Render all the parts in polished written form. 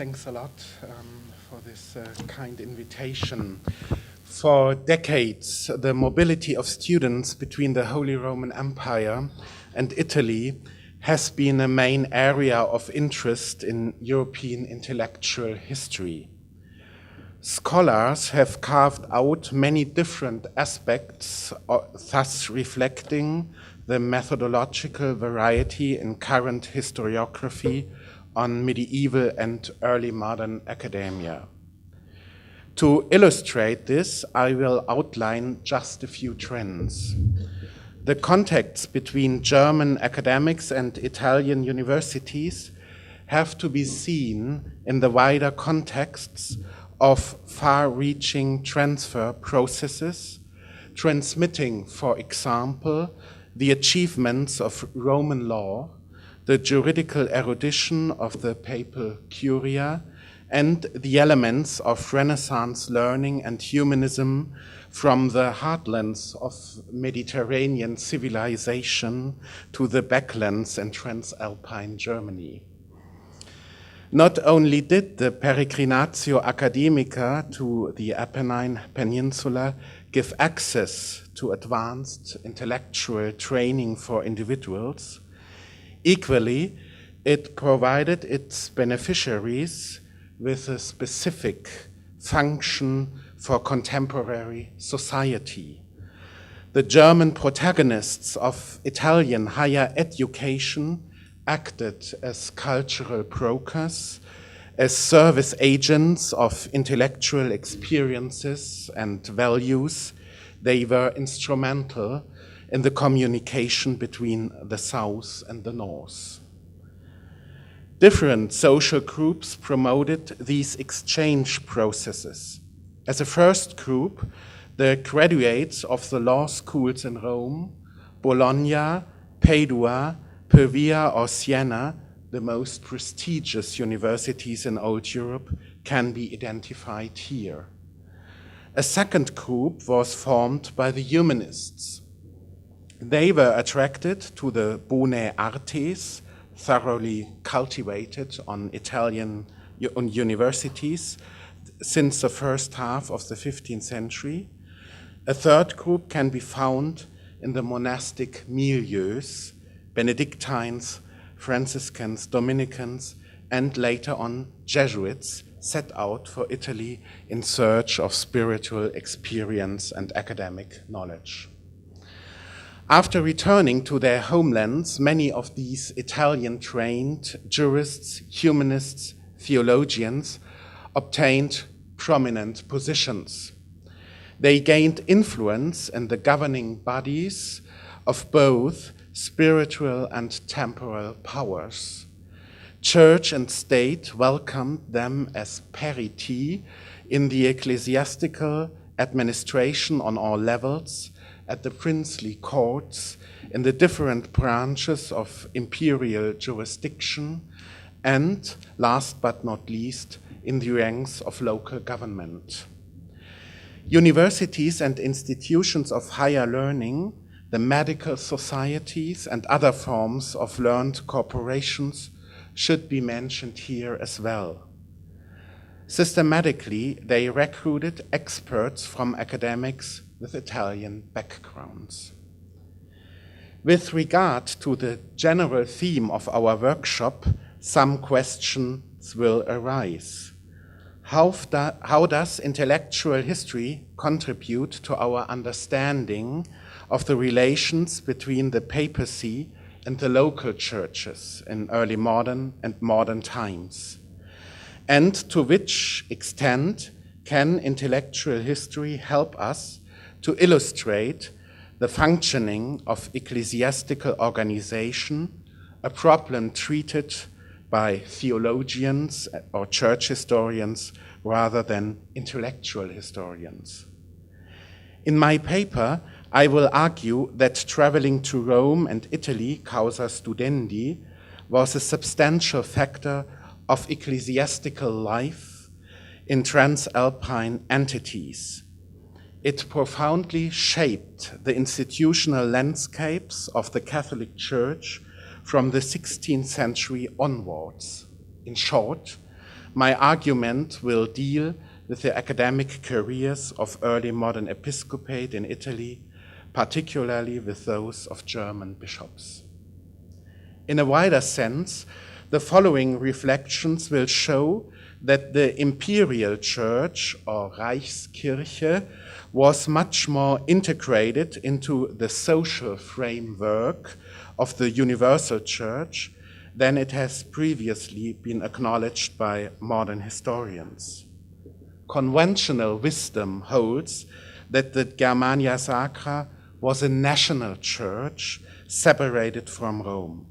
thanks a lot for this kind invitation. For decades, the mobility of students between the Holy Roman Empire and Italy has been a main area of interest in European intellectual history. Scholars have carved out many different aspects, thus reflecting the methodological variety in current historiography on medieval and early modern academia. To illustrate this, I will outline just a few trends. The contacts between German academics and Italian universities have to be seen in the wider contexts of far-reaching transfer processes, transmitting, for example, the achievements of Roman law, the juridical erudition of the papal Curia, and the elements of Renaissance learning and humanism from the heartlands of Mediterranean civilization to the backlands and Transalpine Germany. Not only did the Peregrinatio Academica to the Apennine Peninsula give access to advanced intellectual training for individuals, equally, it provided its beneficiaries with a specific function for contemporary society. The German protagonists of Italian higher education acted as cultural brokers, as service agents of intellectual experiences and values. They were instrumental in the communication between the South and the North. Different social groups promoted these exchange processes. As a first group, the graduates of the law schools in Rome, Bologna, Padua, Pavia, or Siena, the most prestigious universities in old Europe, can be identified here. A second group was formed by the humanists. They were attracted to the Bonae Artes, thoroughly cultivated on Italian universities since the first half of the 15th century. A third group can be found in the monastic milieus, Benedictines, Franciscans, Dominicans, and later on Jesuits set out for Italy in search of spiritual experience and academic knowledge. After returning to their homelands, many of these Italian-trained jurists, humanists, theologians obtained prominent positions. They gained influence in the governing bodies of both spiritual and temporal powers. Church and state welcomed them as periti in the ecclesiastical administration on all levels, at the princely courts, in the different branches of imperial jurisdiction, and, last but not least, in the ranks of local government. Universities and institutions of higher learning, the medical societies, and other forms of learned corporations should be mentioned here as well. Systematically, they recruited experts from academics with Italian backgrounds. With regard to the general theme of our workshop, some questions will arise. How does intellectual history contribute to our understanding of the relations between the papacy and the local churches in early modern and modern times? And to which extent can intellectual history help us to illustrate the functioning of ecclesiastical organization, a problem treated by theologians or church historians rather than intellectual historians? In my paper, I will argue that traveling to Rome and Italy, causa studendi, was a substantial factor of ecclesiastical life in Transalpine entities. It profoundly shaped the institutional landscapes of the Catholic Church from the 16th century onwards. In short, my argument will deal with the academic careers of early modern episcopate in Italy, particularly with those of German bishops. In a wider sense, the following reflections will show that the imperial church, or Reichskirche, was much more integrated into the social framework of the universal church than it has previously been acknowledged by modern historians. Conventional wisdom holds that the Germania Sacra was a national church separated from Rome.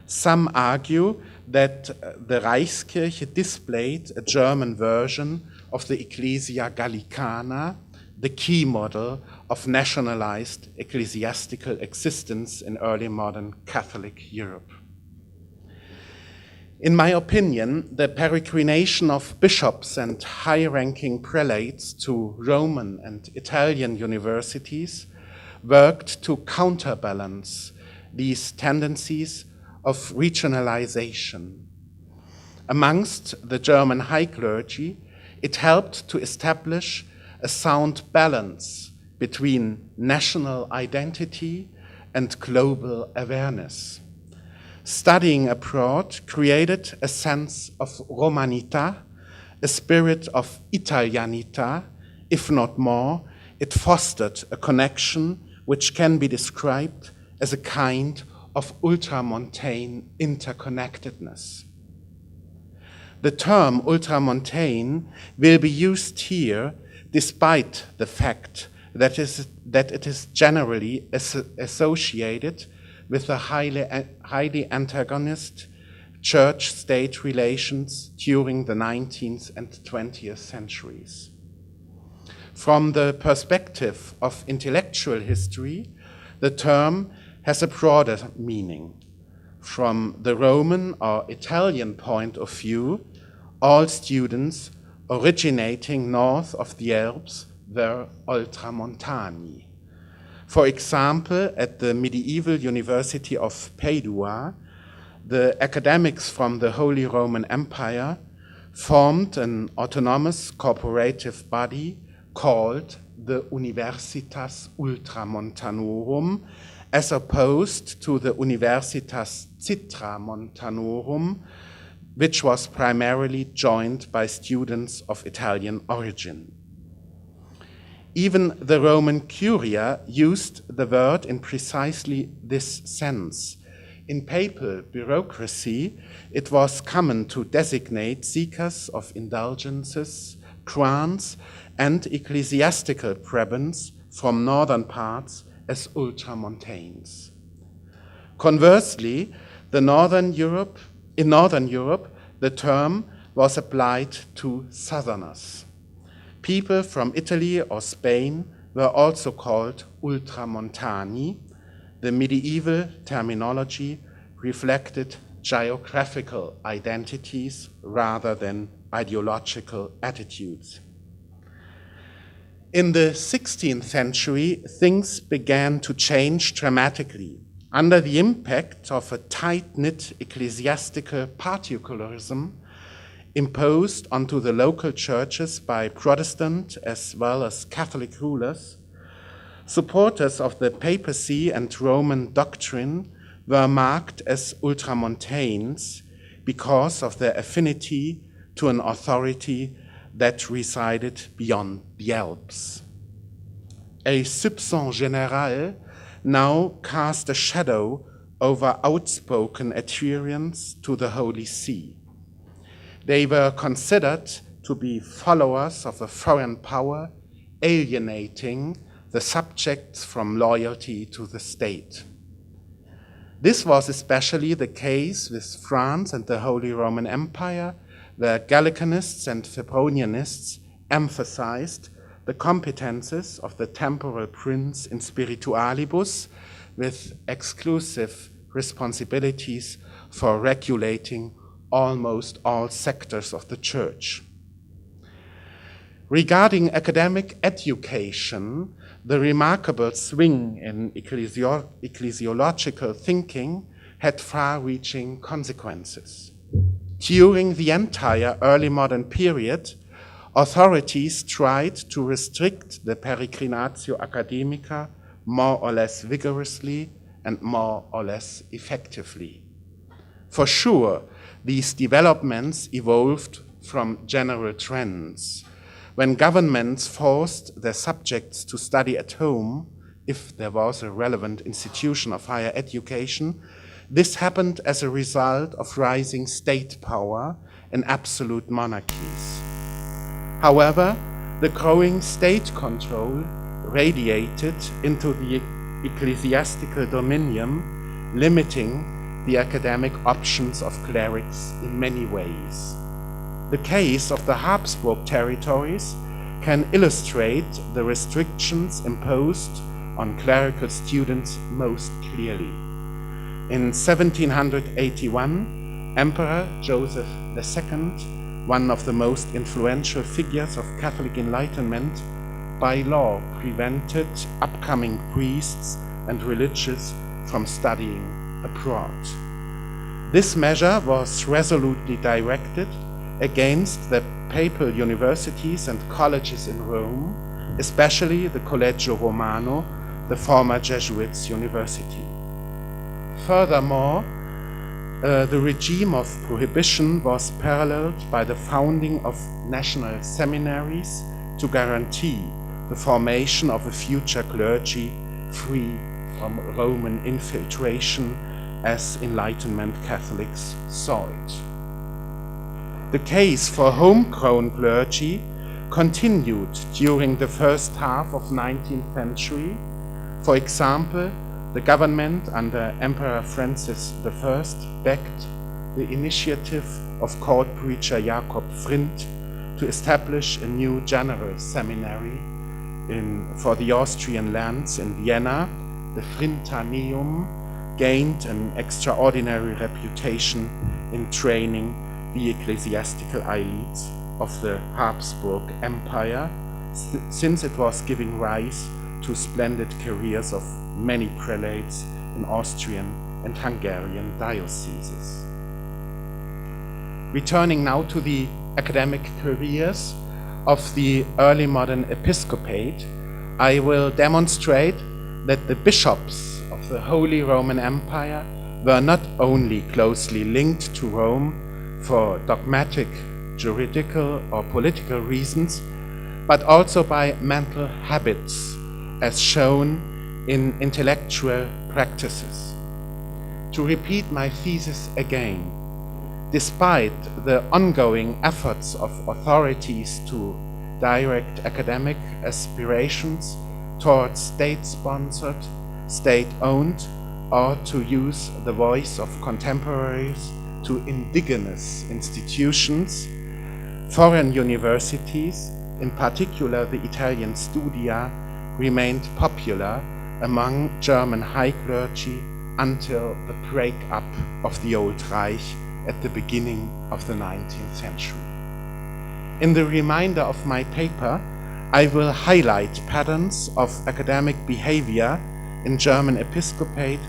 Some argue that the Reichskirche displayed a German version of the Ecclesia Gallicana, the key model of nationalized ecclesiastical existence in early modern Catholic Europe. In my opinion, the peregrination of bishops and high-ranking prelates to Roman and Italian universities worked to counterbalance these tendencies of regionalization. Amongst the German high clergy, it helped to establish a sound balance between national identity and global awareness. Studying abroad created a sense of Romanità, a spirit of Italianità. If not more, it fostered a connection which can be described as a kind of ultramontane interconnectedness. The term ultramontane will be used here despite the fact that it is generally associated with the highly antagonist church-state relations during the 19th and 20th centuries. From the perspective of intellectual history, the term has a broader meaning. From the Roman or Italian point of view, all students originating north of the Alps were ultramontani. For example, at the medieval University of Padua, the academics from the Holy Roman Empire formed an autonomous corporative body called the Universitas Ultramontanorum, as opposed to the Universitas Citramontanorum, which was primarily joined by students of Italian origin. Even the Roman Curia used the word in precisely this sense. In papal bureaucracy, it was common to designate seekers of indulgences, grants, and ecclesiastical prebends from northern parts as ultramontanes. Conversely, in Northern Europe, the term was applied to southerners. People from Italy or Spain were also called ultramontani. The medieval terminology reflected geographical identities rather than ideological attitudes. In the 16th century, things began to change dramatically. Under the impact of a tight-knit ecclesiastical particularism imposed onto the local churches by Protestant as well as Catholic rulers, supporters of the papacy and Roman doctrine were marked as ultramontanes because of their affinity to an authority that resided beyond the Alps. A soupçon général now cast a shadow over outspoken adherence to the Holy See. They were considered to be followers of a foreign power, alienating the subjects from loyalty to the state. This was especially the case with France and the Holy Roman Empire, where Gallicanists and Febronianists emphasized the competences of the temporal prince in spiritualibus, with exclusive responsibilities for regulating almost all sectors of the church. Regarding academic education, the remarkable swing in ecclesiological thinking had far-reaching consequences. During the entire early modern period, authorities tried to restrict the peregrinatio academica more or less vigorously and more or less effectively. For sure, these developments evolved from general trends. When governments forced their subjects to study at home, if there was a relevant institution of higher education, this happened as a result of rising state power in absolute monarchies. However, the growing state control radiated into the ecclesiastical dominion, limiting the academic options of clerics in many ways. The case of the Habsburg territories can illustrate the restrictions imposed on clerical students most clearly. In 1781, Emperor Joseph II, one of the most influential figures of Catholic Enlightenment, by law prevented upcoming priests and religious from studying abroad. This measure was resolutely directed against the papal universities and colleges in Rome, especially the Collegio Romano, the former Jesuits' university. Furthermore, the regime of prohibition was paralleled by the founding of national seminaries to guarantee the formation of a future clergy free from Roman infiltration as Enlightenment Catholics saw it. The case for homegrown clergy continued during the first half of the 19th century. For example, the government under Emperor Francis I backed the initiative of court preacher Jakob Frindt to establish a new general seminary for the Austrian lands in Vienna. The Frindtaneum gained an extraordinary reputation in training the ecclesiastical elite of the Habsburg Empire, since it was giving rise to splendid careers of many prelates in Austrian and Hungarian dioceses. Returning now to the academic careers of the early modern episcopate, I will demonstrate that the bishops of the Holy Roman Empire were not only closely linked to Rome for dogmatic, juridical, or political reasons, but also by mental habits, as shown in intellectual practices. To repeat my thesis again, despite the ongoing efforts of authorities to direct academic aspirations towards state-sponsored, state-owned, or to use the voice of contemporaries to indigenous institutions, foreign universities, in particular the Italian Studia, remained popular among German high clergy until the breakup of the Old Reich at the beginning of the 19th century. In the remainder of my paper, I will highlight patterns of academic behavior in German episcopate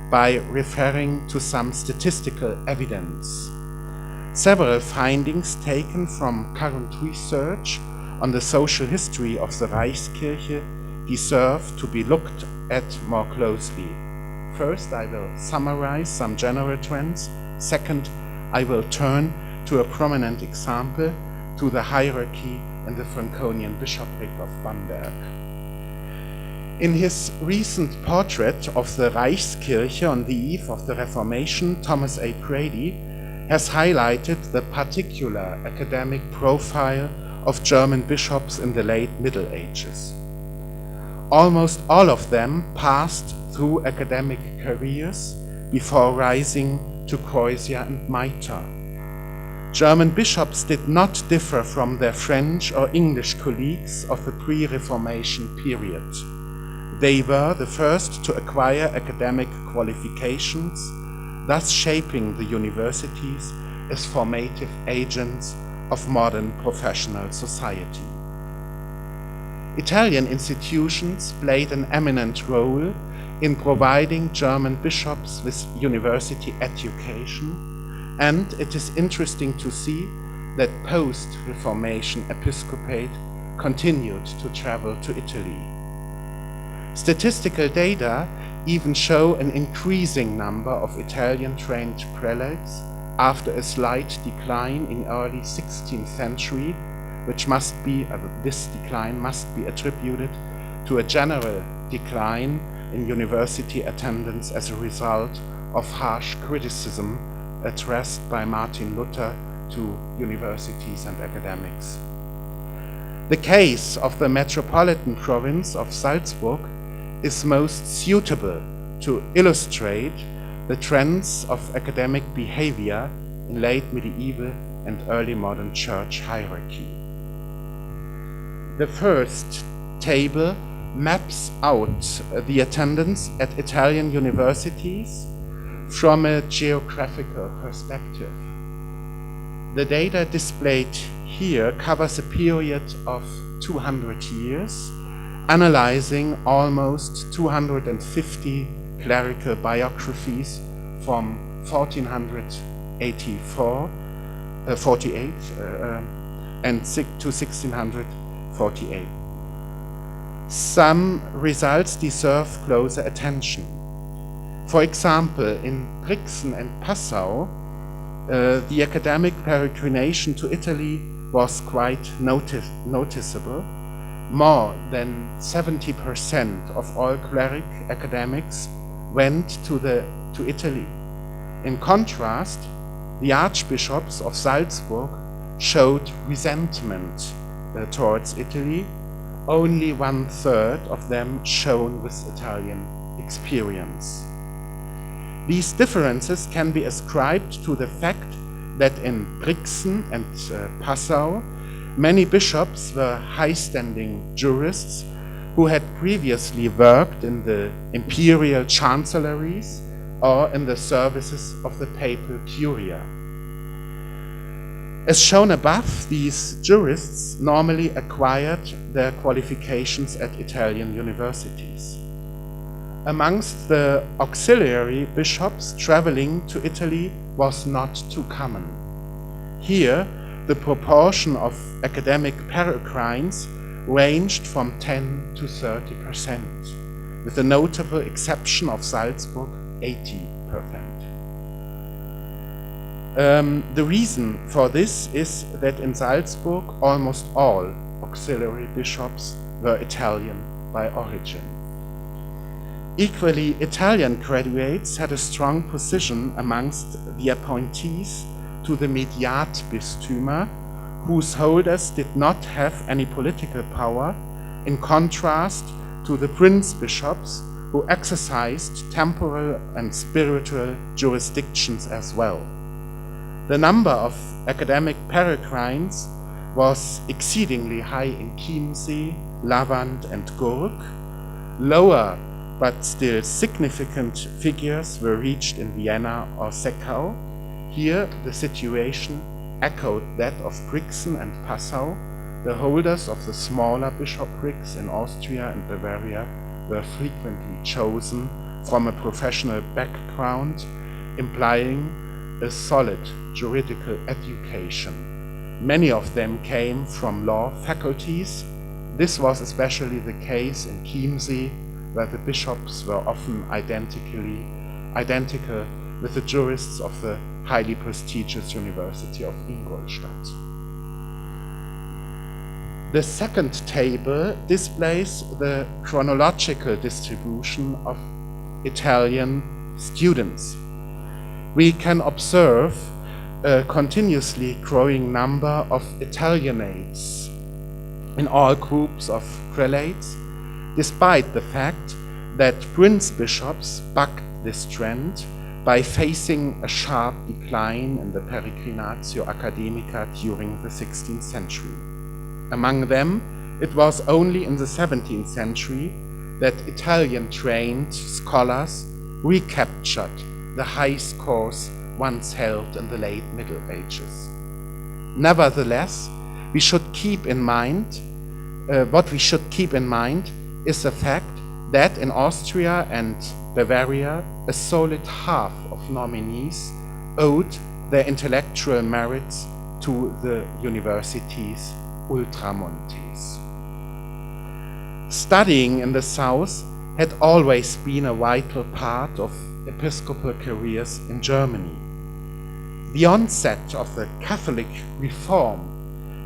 by referring to some statistical evidence. Several findings taken from current research on the social history of the Reichskirche deserve to be looked at more closely. First, I will summarize some general trends. Second, I will turn to a prominent example, to the hierarchy in the Franconian bishopric of Bamberg. In his recent portrait of the Reichskirche on the eve of the Reformation, Thomas A. Grady has highlighted the particular academic profile of German bishops in the late Middle Ages. Almost all of them passed through academic careers before rising to Croatia and Mitre. German bishops did not differ from their French or English colleagues of the pre-Reformation period. They were the first to acquire academic qualifications, thus shaping the universities as formative agents of modern professional society. Italian institutions played an eminent role in providing German bishops with university education, And it is interesting to see that post-Reformation episcopate continued to travel to Italy. Statistical data even show an increasing number of Italian-trained prelates after a slight decline in early 16th century, which this decline must be attributed to a general decline in university attendance as a result of harsh criticism addressed by Martin Luther to universities and academics. The case of the metropolitan province of Salzburg is most suitable to illustrate the trends of academic behavior in late medieval and early modern church hierarchy. The first table maps out the attendance at Italian universities from a geographical perspective. The data displayed here covers a period of 200 years, analyzing almost 250 clerical biographies from 1448 and to 1648. Some results deserve closer attention. For example, in Brixen and Passau, the academic peregrination to Italy was quite noticeable. More than 70% of all cleric academics went to Italy. In contrast, the archbishops of Salzburg showed resentment towards Italy. Only 1/3 of them shone with Italian experience. These differences can be ascribed to the fact that in Brixen and Passau, many bishops were high-standing jurists who had previously worked in the imperial chancelleries or in the services of the papal Curia. As shown above, these jurists normally acquired their qualifications at Italian universities. Amongst the auxiliary bishops traveling to Italy was not too common. Here, the proportion of academic peregrines ranged from 10 to 30%, with the notable exception of Salzburg, 80%. The reason for this is that in Salzburg, almost all auxiliary bishops were Italian by origin. Equally, Italian graduates had a strong position amongst the appointees to the Mediatbistümer, whose holders did not have any political power, in contrast to the prince bishops, who exercised temporal and spiritual jurisdictions as well. The number of academic peregrines was exceedingly high in Chiemsee, Lavand, and Gurk. Lower but still significant figures were reached in Vienna or Seckau. Here, the situation echoed that of Brixen and Passau. The holders of the smaller bishoprics in Austria and Bavaria were frequently chosen from a professional background, implying a solid juridical education. Many of them came from law faculties. This was especially the case in Chiemsee, where the bishops were often identical with the jurists of the highly prestigious University of Ingolstadt. The second table displays the chronological distribution of Italian students. We can observe a continuously growing number of Italianates in all groups of prelates, despite the fact that prince bishops bucked this trend by facing a sharp decline in the Peregrinatio Academica during the 16th century. Among them, it was only in the 17th century that Italian-trained scholars recaptured the high scores once held in the late Middle Ages. Nevertheless, we should keep in mind is the fact that in Austria and Bavaria, a solid half of nominees owed their intellectual merits to the universities ultramontes. Studying in the south had always been a vital part of episcopal careers in Germany. The onset of the Catholic reform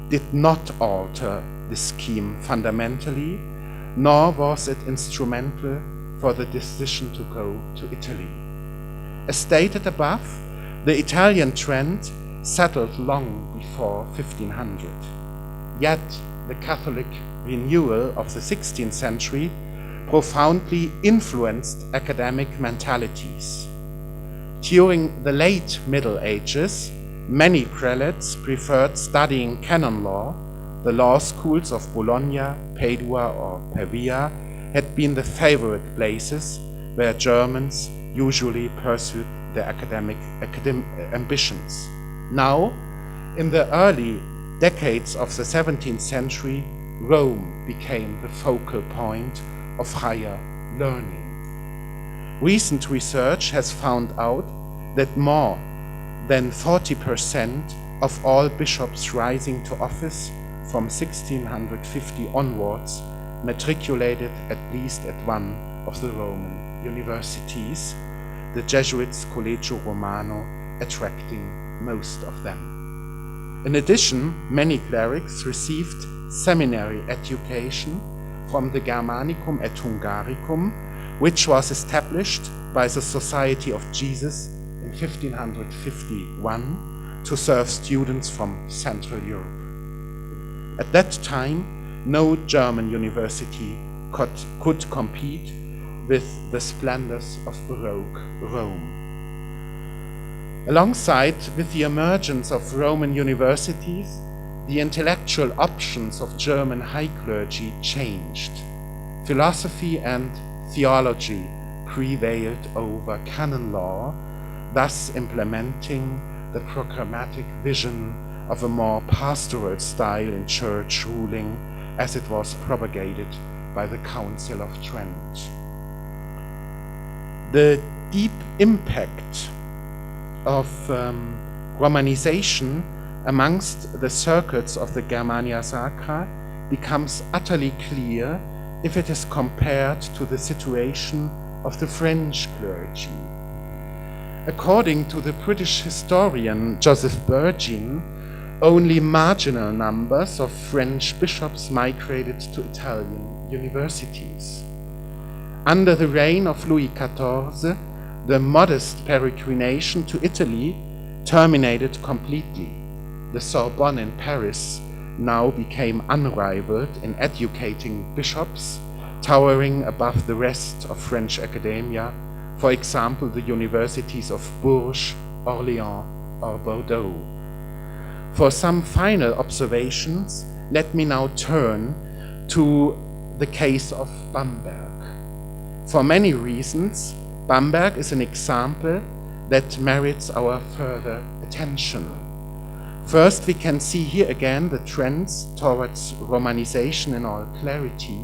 did not alter the scheme fundamentally, nor was it instrumental for the decision to go to Italy. As stated above, the Italian trend settled long before 1500. Yet the Catholic renewal of the 16th century profoundly influenced academic mentalities. During the late Middle Ages, many prelates preferred studying canon law. The law schools of Bologna, Padua, or Pavia had been the favorite places where Germans usually pursued their academic ambitions. Now, in the early decades of the 17th century, Rome became the focal point of higher learning. Recent research has found out that more than 40% of all bishops rising to office from 1650 onwards matriculated at least at one of the Roman universities, the Jesuits' Collegio Romano attracting most of them. In addition, many clerics received seminary education from the Germanicum et Hungaricum, which was established by the Society of Jesus in 1551 to serve students from Central Europe. At that time, no German university could compete with the splendors of Baroque Rome. Alongside with the emergence of Roman universities, the intellectual options of German high clergy changed. Philosophy and theology prevailed over canon law, thus implementing the programmatic vision of a more pastoral style in church ruling as it was propagated by the Council of Trent. The deep impact of Romanization amongst the circuits of the Germania Sacra becomes utterly clear if it is compared to the situation of the French clergy. According to the British historian Joseph Burgin, only marginal numbers of French bishops migrated to Italian universities. Under the reign of Louis XIV, the modest peregrination to Italy terminated completely. The Sorbonne in Paris now became unrivaled in educating bishops, towering above the rest of French academia, for example, the universities of Bourges, Orléans, or Bordeaux. For some final observations, let me now turn to the case of Bamberg. For many reasons, Bamberg is an example that merits our further attention. First, we can see here again the trends towards Romanization in all clarity.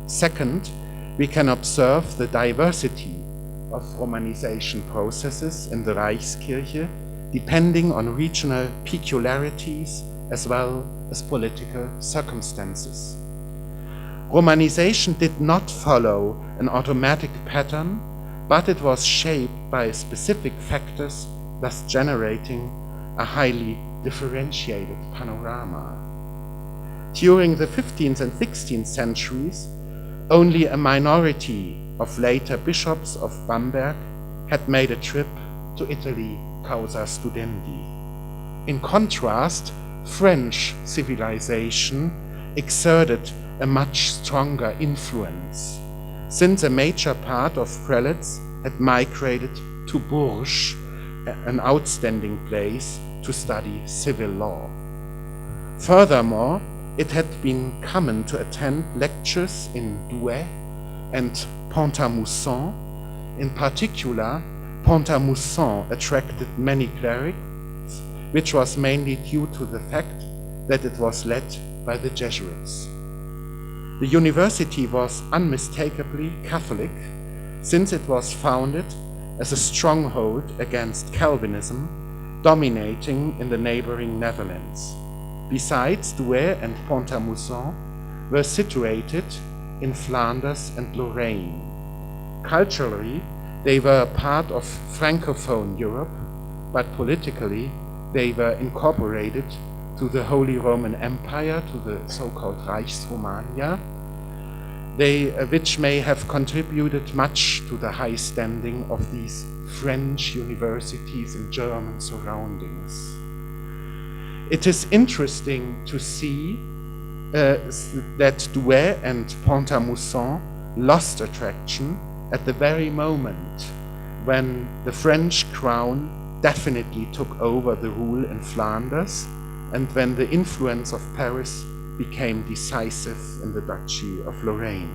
Second, we can observe the diversity of Romanization processes in the Reichskirche, depending on regional peculiarities as well as political circumstances. Romanization did not follow an automatic pattern, but it was shaped by specific factors, thus generating a highly differentiated panorama. During the 15th and 16th centuries, only a minority of later bishops of Bamberg had made a trip to Italy causa studendi. In contrast, French civilization exerted a much stronger influence, since a major part of prelates had migrated to Bourges, an outstanding place to study civil law. Furthermore, it had been common to attend lectures in Douai and Pont-à-Mousson. In particular, Pont-à-Mousson attracted many clerics, which was mainly due to the fact that it was led by the Jesuits. The university was unmistakably Catholic, since it was founded as a stronghold against Calvinism, dominating in the neighboring Netherlands. Besides, Douai and Pont-à-Mousson were situated in Flanders and Lorraine. Culturally, they were part of Francophone Europe, but politically, they were incorporated to the Holy Roman Empire, to the so-called Reichsromania, which may have contributed much to the high standing of these French universities in German surroundings. It is interesting to see that Douai and Pont-à-Mousson lost attraction at the very moment when the French crown definitely took over the rule in Flanders and when the influence of Paris became decisive in the Duchy of Lorraine.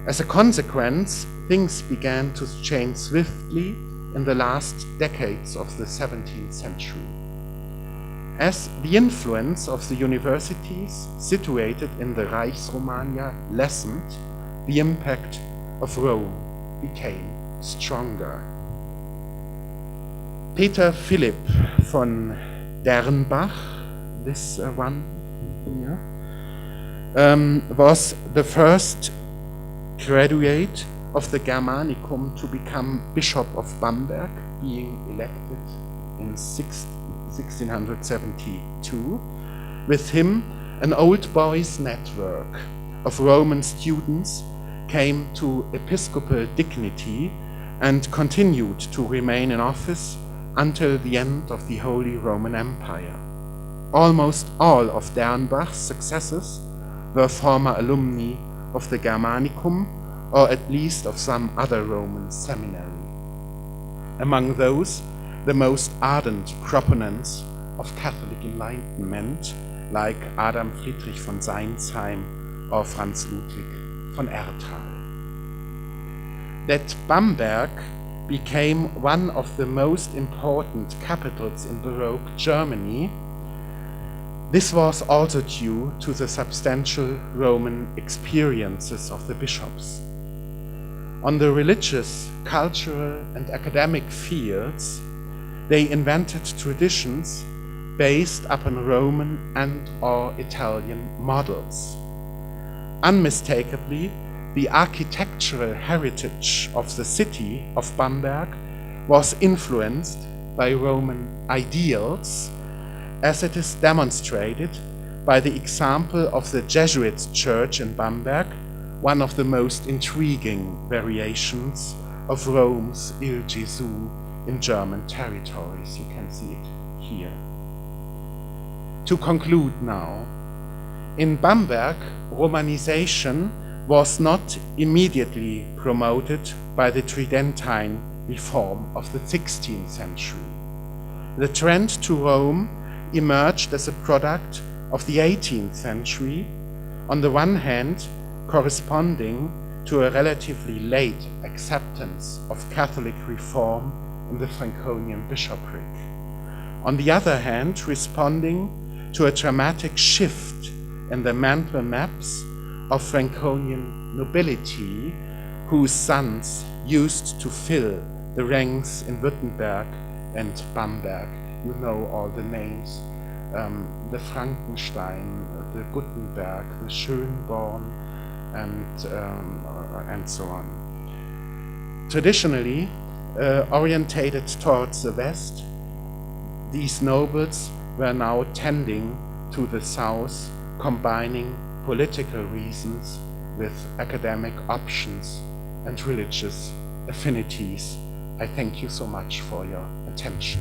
As a consequence, things began to change swiftly in the last decades of the 17th century. As the influence of the universities situated in the Reichsromania lessened, the impact of Rome became stronger. Peter Philipp von Dernbach, this one here, was the first graduate of the Germanicum to become Bishop of Bamberg, being elected in 1672. With him, an old boys network of Roman students came to episcopal dignity and continued to remain in office until the end of the Holy Roman Empire. Almost all of Dernbach's successors were former alumni of the Germanicum, or at least of some other Roman seminary. Among those, the most ardent proponents of Catholic Enlightenment, like Adam Friedrich von Seinsheim or Franz Ludwig von Erthal. That Bamberg became one of the most important capitals in Baroque Germany, this was also due to the substantial Roman experiences of the bishops. On the religious, cultural, and academic fields, they invented traditions based upon Roman and/or Italian models. Unmistakably, the architectural heritage of the city of Bamberg was influenced by Roman ideals, as it is demonstrated by the example of the Jesuit church in Bamberg, one of the most intriguing variations of Rome's Il Gesù in German territories. You can see it here. To conclude now, in Bamberg, Romanization was not immediately promoted by the Tridentine reform of the 16th century. The trend to Rome emerged as a product of the 18th century, on the one hand corresponding to a relatively late acceptance of Catholic reform in the Franconian bishopric. On the other hand, responding to a dramatic shift in the mental maps of Franconian nobility, whose sons used to fill the ranks in Württemberg and Bamberg. You know all the names, the Frankenstein, the Guttenberg, the Schönborn, and so on. Traditionally orientated towards the west, these nobles were now tending to the south, combining political reasons with academic options and religious affinities. I thank you so much for your attention.